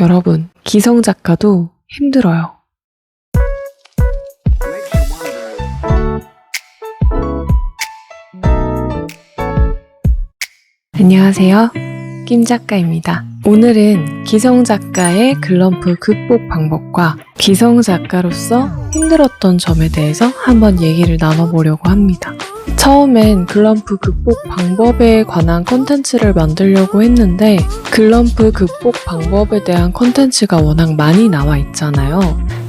여러분, 기성 작가도 힘들어요. 안녕하세요. 김 작가입니다. 오늘은 기성 작가의 글럼프 극복 방법과 기성 작가로서 힘들었던 점에 대해서 한번 얘기를 나눠보려고 합니다. 처음엔 글럼프 극복 방법에 관한 콘텐츠를 만들려고 했는데 글럼프 극복 방법에 대한 콘텐츠가 워낙 많이 나와 있잖아요.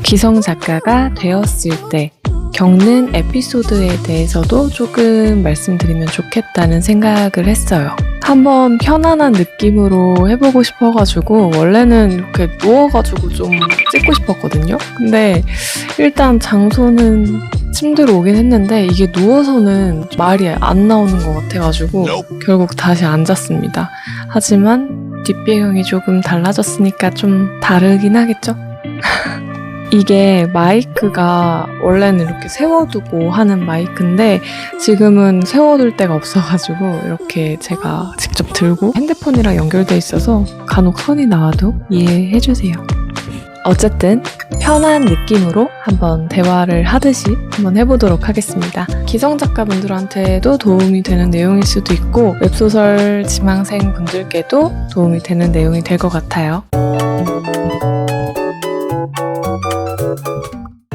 기성 작가가 되었을 때 겪는 에피소드에 대해서도 조금 말씀드리면 좋겠다는 생각을 했어요. 한번 편안한 느낌으로 해보고 싶어가지고 원래는 이렇게 누워가지고 좀 찍고 싶었거든요. 근데 일단 장소는 침대로 오긴 했는데 이게 누워서는 말이 안 나오는 것 같아가지고 결국 다시 앉았습니다. 하지만 뒷배경이 조금 달라졌으니까 좀 다르긴 하겠죠? 이게 마이크가 원래는 이렇게 세워두고 하는 마이크인데 지금은 세워둘 데가 없어가지고 이렇게 제가 직접 들고 핸드폰이랑 연결돼 있어서 간혹 손이 나와도 이해해주세요. 어쨌든 편한 느낌으로 한번 대화를 하듯이 한번 해보도록 하겠습니다. 기성 작가분들한테도 도움이 되는 내용일 수도 있고 웹소설 지망생 분들께도 도움이 되는 내용이 될 것 같아요.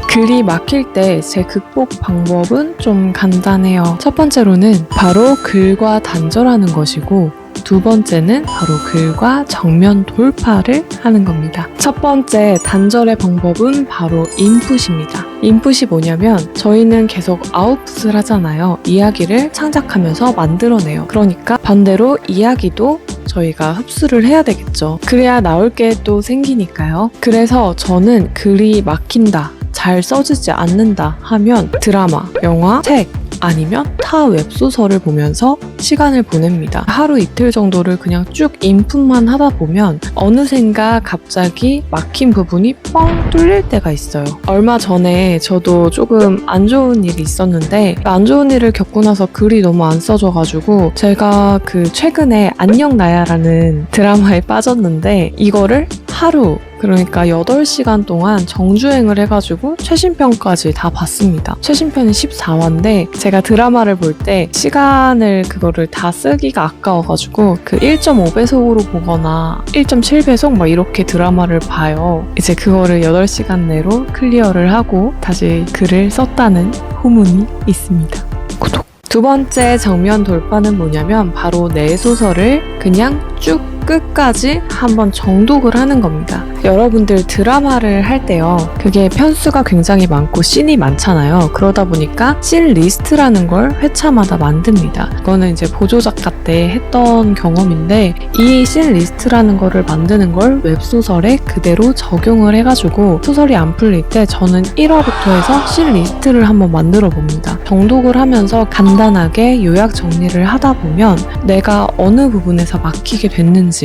글이 막힐 때 제 극복 방법은 좀 간단해요. 첫 번째로는 바로 글과 단절하는 것이고 두 번째는 바로 글과 정면 돌파를 하는 겁니다. 첫 번째 단절의 방법은 바로 인풋입니다. 인풋이 뭐냐면 저희는 계속 아웃풋을 하잖아요. 이야기를 창작하면서 만들어내요. 그러니까 반대로 이야기도 저희가 흡수를 해야 되겠죠. 그래야 나올 게 또 생기니까요. 그래서 저는 글이 막힌다, 잘 써지지 않는다 하면 드라마, 영화, 책 아니면 타 웹소설을 보면서 시간을 보냅니다. 하루 이틀 정도를 그냥 쭉 인풋만 하다 보면 어느샌가 갑자기 막힌 부분이 뻥 뚫릴 때가 있어요. 얼마 전에 저도 조금 안 좋은 일이 있었는데 안 좋은 일을 겪고 나서 글이 너무 안 써져가지고 제가 최근에 안녕 나야라는 드라마에 빠졌는데 이거를 하루 그러니까 8시간 동안 정주행을 해가지고 최신편까지 다 봤습니다. 최신편이 14화인데 제가 드라마를 볼 때 시간을 그거를 다 쓰기가 아까워가지고 1.5배속으로 보거나 1.7배속 막 이렇게 드라마를 봐요. 이제 그거를 8시간 내로 클리어를 하고 다시 글을 썼다는 후문이 있습니다. 구독! 두 번째 정면 돌파는 뭐냐면 바로 내 소설을 그냥 쭉 끝까지 한번 정독을 하는 겁니다. 여러분들 드라마를 할 때요. 그게 편수가 굉장히 많고 씬이 많잖아요. 그러다 보니까 씬 리스트라는 걸 회차마다 만듭니다. 이거는 이제 보조작가 때 했던 경험인데 이 씬 리스트라는 거를 만드는 걸 웹소설에 그대로 적용을 해가지고 소설이 안 풀릴 때 저는 1화부터 해서 씬 리스트를 한번 만들어 봅니다. 정독을 하면서 간단하게 요약 정리를 하다 보면 내가 어느 부분에서 막히게 됐는지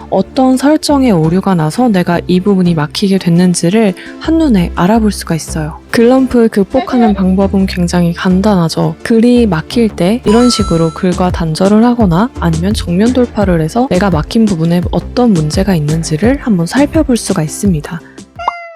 어떤 설정에 오류가 나서 내가 이 부분이 막히게 됐는지를 한눈에 알아볼 수가 있어요. 글럼프 극복하는 방법은 굉장히 간단하죠. 글이 막힐 때 이런 식으로 글과 단절을 하거나 아니면 정면 돌파를 해서 내가 막힌 부분에 어떤 문제가 있는지를 한번 살펴볼 수가 있습니다.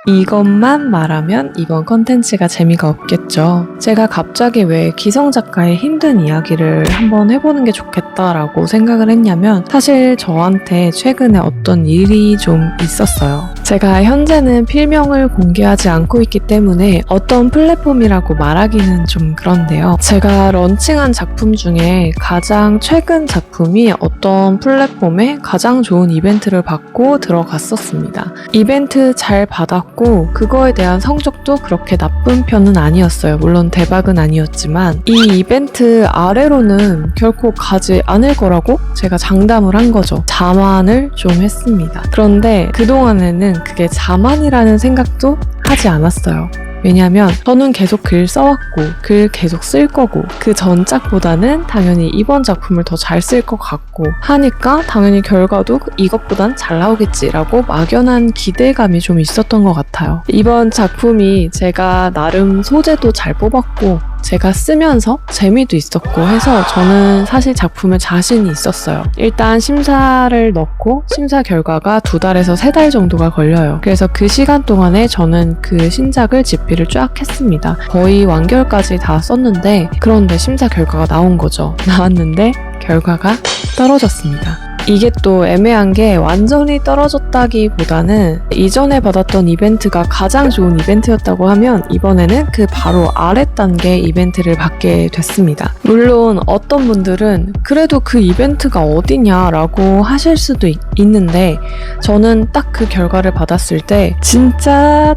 이것만 말하면 이번 컨텐츠가 재미가 없겠죠. 제가 갑자기 왜 기성 작가의 힘든 이야기를 한번 해보는 게 좋겠다라고 생각을 했냐면 사실 저한테 최근에 어떤 일이 좀 있었어요. 제가 현재는 필명을 공개하지 않고 있기 때문에 어떤 플랫폼이라고 말하기는 좀 그런데요. 제가 런칭한 작품 중에 가장 최근 작품이 어떤 플랫폼에 가장 좋은 이벤트를 받고 들어갔었습니다. 이벤트 잘 받았고 그거에 대한 성적도 그렇게 나쁜 편은 아니었어요. 물론 대박은 아니었지만 이 이벤트 아래로는 결코 가지 않을 거라고 제가 장담을 한 거죠. 자만을 좀 했습니다. 그런데 그동안에는 그게 자만이라는 생각도 하지 않았어요. 왜냐면 저는 계속 글 써왔고 글 계속 쓸 거고 그 전작보다는 당연히 이번 작품을 더 잘 쓸 것 같고 하니까 당연히 결과도 이것보단 잘 나오겠지라고 막연한 기대감이 좀 있었던 것 같아요. 이번 작품이 제가 나름 소재도 잘 뽑았고 제가 쓰면서 재미도 있었고 해서 저는 사실 작품에 자신이 있었어요. 일단 심사를 넣고 심사 결과가 2달에서 3달 정도가 걸려요. 그래서 그 시간 동안에 저는 그 신작을 집필을 쫙 했습니다. 거의 완결까지 다 썼는데 그런데 심사 결과가 나온 거죠. 나왔는데 결과가 떨어졌습니다. 이게 또 애매한 게 완전히 떨어졌다기보다는 이전에 받았던 이벤트가 가장 좋은 이벤트였다고 하면 이번에는 그 바로 아래 단계 이벤트를 받게 됐습니다. 물론 어떤 분들은 그래도 그 이벤트가 어디냐라고 하실 수도 있는데 저는 딱 그 결과를 받았을 때 진짜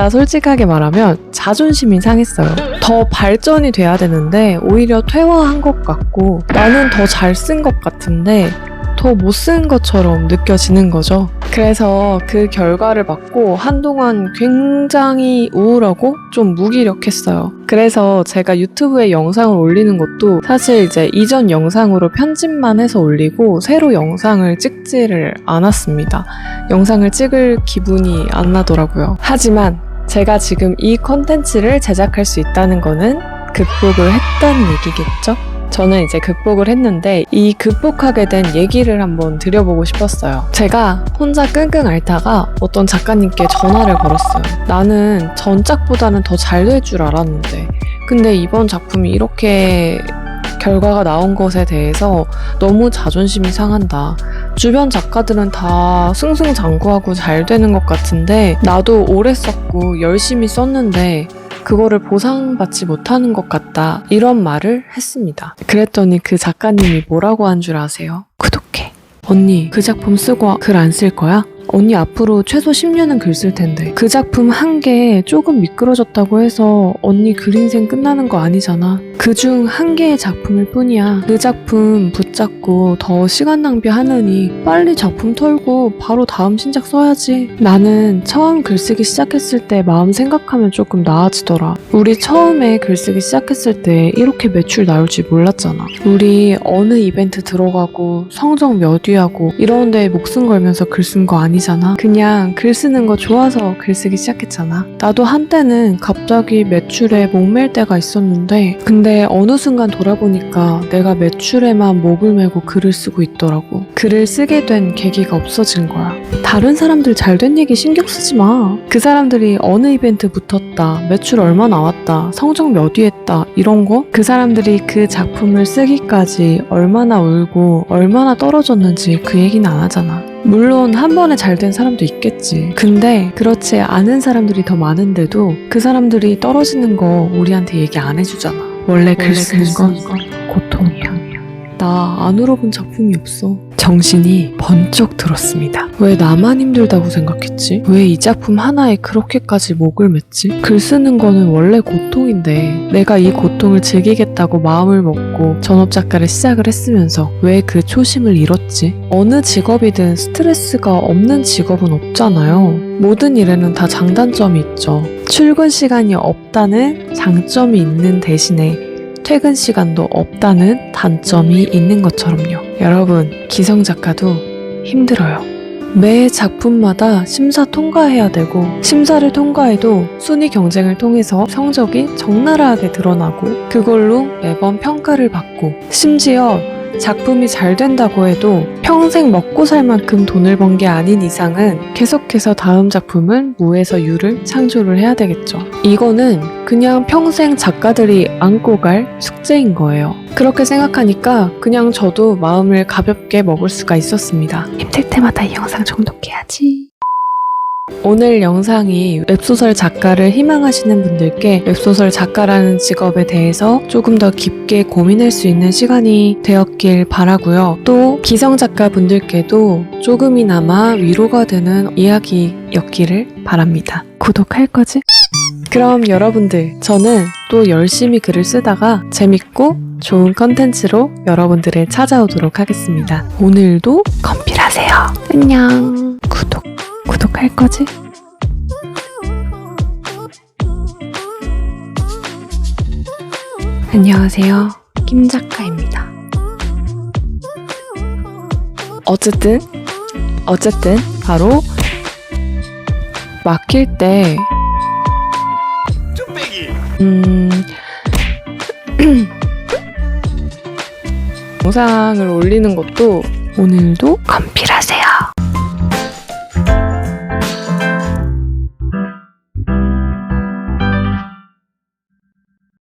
솔직하게 말하면 자존심이 상했어요. 더 발전이 돼야 되는데 오히려 퇴화한 것 같고 나는 더 잘 쓴 것 같은데 더 못 쓴 것처럼 느껴지는 거죠. 그래서 그 결과를 받고 한동안 굉장히 우울하고 좀 무기력했어요. 그래서 제가 유튜브에 영상을 올리는 것도 사실 이제 이전 영상으로 편집만 해서 올리고 새로 영상을 찍지를 않았습니다. 영상을 찍을 기분이 안 나더라고요. 하지만 제가 지금 이 컨텐츠를 제작할 수 있다는 거는 극복을 했다는 얘기겠죠? 저는 이제 극복을 했는데 이 극복하게 된 얘기를 한번 드려보고 싶었어요. 제가 혼자 끙끙 앓다가 어떤 작가님께 전화를 걸었어요. 나는 전작보다는 더 잘 될 줄 알았는데 근데 이번 작품이 이렇게 결과가 나온 것에 대해서 너무 자존심이 상한다. 주변 작가들은 다 승승장구하고 잘 되는 것 같은데 나도 오래 썼고 열심히 썼는데 그거를 보상받지 못하는 것 같다. 이런 말을 했습니다. 그랬더니 그 작가님이 뭐라고 한 줄 아세요? 구독해. 언니, 그 작품 쓰고 글 안 쓸 거야? 언니 앞으로 최소 10년은 글 쓸 텐데 그 작품 한 개 조금 미끄러졌다고 해서 언니 글 인생 끝나는 거 아니잖아. 그중 한 개의 작품일 뿐이야. 그 작품 붙잡고 더 시간 낭비하느니 빨리 작품 털고 바로 다음 신작 써야지. 나는 처음 글쓰기 시작했을 때 마음 생각하면 조금 나아지더라. 우리 처음에 글쓰기 시작했을 때 이렇게 매출 나올지 몰랐잖아. 우리 어느 이벤트 들어가고 성적 몇 위하고 이런 데에 목숨 걸면서 글 쓴 거 아니잖아. 그냥 글 쓰는 거 좋아서 글쓰기 시작했잖아. 나도 한때는 갑자기 매출에 목맬 때가 있었는데 근데 어느 순간 돌아보니까 내가 매출에만 목을 메고 글을 쓰고 있더라고. 글을 쓰게 된 계기가 없어진 거야. 다른 사람들 잘된 얘기 신경 쓰지 마. 그 사람들이 어느 이벤트 붙었다, 매출 얼마 나왔다, 성적 몇 위 했다 이런 거? 그 사람들이 그 작품을 쓰기까지 얼마나 울고 얼마나 떨어졌는지 그 얘기는 안 하잖아. 물론 한 번에 잘 된 사람도 있겠지. 근데 그렇지 않은 사람들이 더 많은데도 그 사람들이 떨어지는 거 우리한테 얘기 안 해주잖아. 원래 글 쓰는 건 고통이야. 나 안 울어본 작품이 없어. 정신이 번쩍 들었습니다. 왜 나만 힘들다고 생각했지? 왜 이 작품 하나에 그렇게까지 목을 맸지? 글 쓰는 거는 원래 고통인데 내가 이 고통을 즐기겠다고 마음을 먹고 전업작가를 시작을 했으면서 왜 그 초심을 잃었지? 어느 직업이든 스트레스가 없는 직업은 없잖아요. 모든 일에는 다 장단점이 있죠. 출근 시간이 없다는 장점이 있는 대신에 퇴근 시간도 없다는 단점이 있는 것처럼요. 여러분, 기성작가도 힘들어요. 매 작품마다 심사 통과해야 되고 심사를 통과해도 순위 경쟁을 통해서 성적이 적나라하게 드러나고 그걸로 매번 평가를 받고 심지어 작품이 잘 된다고 해도 평생 먹고 살 만큼 돈을 번 게 아닌 이상은 계속해서 다음 작품은 무에서 유를 창조를 해야 되겠죠. 이거는 그냥 평생 작가들이 안고 갈 숙제인 거예요. 그렇게 생각하니까 그냥 저도 마음을 가볍게 먹을 수가 있었습니다. 힘들 때마다 이 영상 정독해야지. 오늘 영상이 웹소설 작가를 희망하시는 분들께 웹소설 작가라는 직업에 대해서 조금 더 깊게 고민할 수 있는 시간이 되었길 바라고요. 또 기성작가 분들께도 조금이나마 위로가 되는 이야기였기를 바랍니다. 구독할 거지? 그럼 여러분들, 저는 또 열심히 글을 쓰다가 재밌고 좋은 컨텐츠로 여러분들을 찾아오도록 하겠습니다. 오늘도 건필하세요. 안녕. 구독할 거지? 안녕하세요. 김작가입니다. 어쨌든 바로 막힐 때 영상을 올리는 것도 오늘도 건필